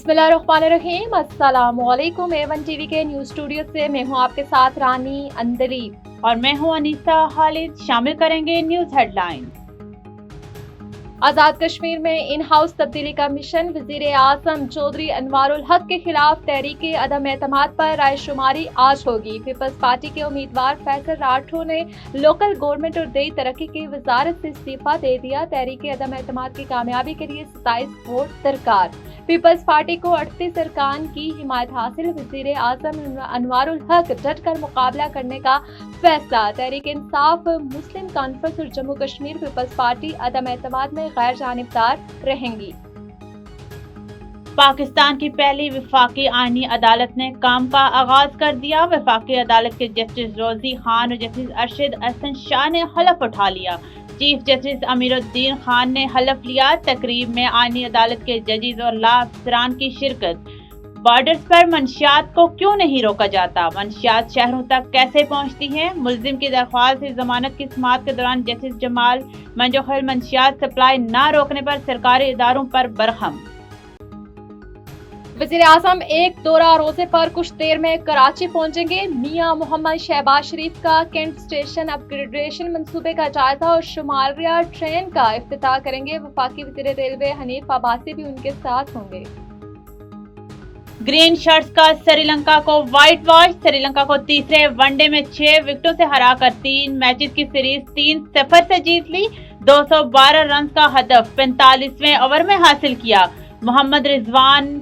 बिस्मिल्लाहिर्रहमानिर्रहीम। अस्सलामुअलैकुम। A1 TV के न्यूज़ स्टूडियो से मैं हूं आपके साथ रानी अंदलीब और मैं हूं अनीसा खालिद। शामिल करेंगे न्यूज़ हेडलाइन। आज़ाद कश्मीर में इन हाउस तब्दीली का मिशन। वज़ीर आज़म चौधरी अनवारुल हक के खिलाफ तहरीक अदम एतमाद पर रायशुमारी आज होगी। पीपल्स पार्टी के उम्मीदवार फैसल राठौर ने लोकल गवर्नमेंट और देई तरक्की की वजारत से इस्तीफा दे दिया। तहरीक अदम एतमाद की कामयाबी के लिए 27 वोट दरकार। पीपल्स पार्टी को 38 अरकान की हिमायत हासिल। वज़ीर आज़म अनवारुल हक डट कर मुकाबला करने का फैसला। तहरीक इंसाफ, मुस्लिम कॉन्फ्रेंस और जम्मू कश्मीर पीपल्स पार्टी अदम एतमाद में गैर जानिबदार रहेंगी। पाकिस्तान की पहली वफाकी आईनी अदालत ने काम का आगाज कर दिया। वफाकी अदालत के जस्टिस रोजी खान और जस्टिस अरशद अहसन शाह ने हलफ उठा लिया। चीफ जस्टिस अमीरुद्दीन खान ने हलफ लिया। तकरीब में आईनी अदालत के जजेस और ला अफसरान की शिरकत। बॉर्डर्स पर मंशियात को क्यों नहीं रोका जाता? मंशियात शहरों तक कैसे पहुंचती हैं? मुल्जिम की दरख्वास्त से जमानत की समाअत के दौरान जस्टिस जमाल मंजोखिल मंशियात सप्लाई न रोकने पर सरकारी इदारों पर बरहम। वज़ीर आज़म एक दौरा रोजे पर कुछ देर में कराची पहुंचेंगे। मियां मोहम्मद शहबाज शरीफ का कैंट स्टेशन अपग्रेडेशन मंसूबे का जायजा और शुमारिया ट्रेन का इफ्तिताह करेंगे। वफाकी वज़ीर रेलवे हनीफ अब्बासी भी उनके साथ होंगे। ग्रीन शर्ट्स का श्रीलंका को व्हाइट वॉश। श्रीलंका को तीसरे वनडे में 6 विकेटों से हराकर 3 मैचेस की सीरीज 3-0 से जीत ली। 212 रन का हदफ 45वें ओवर में हासिल किया। मोहम्मद रिजवान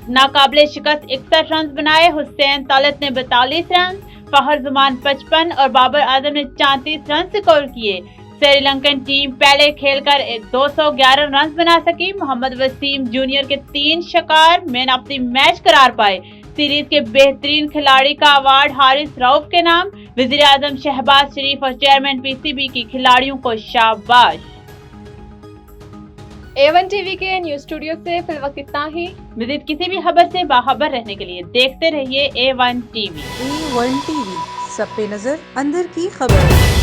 नाकाबिले शिकस्त 61 रन बनाए। हुसैन तौलत ने 42 रन, फहर जुमान 55 और बाबर आजम ने 34 रन स्कोर किए। श्रीलंकन टीम पहले खेलकर 211 रन बना सकी। मोहम्मद वसीम जूनियर के 3 शिकार मैन ऑफ द मैच करार पाए। सीरीज के बेहतरीन खिलाड़ी का अवार्ड हारिस रऊफ के नाम। वज़ीर आज़म शहबाज शरीफ और चेयरमैन पीसीबी की खिलाड़ियों को शाबाश। A1 टीवी के न्यूज़ स्टूडियो से फिलवक्त इतना ही। मज़ीद किसी भी खबर से बाखबर रहने के लिए देखते रहिए A1 टीवी। A1 टीवी, सब पे नजर, अंदर की खबर।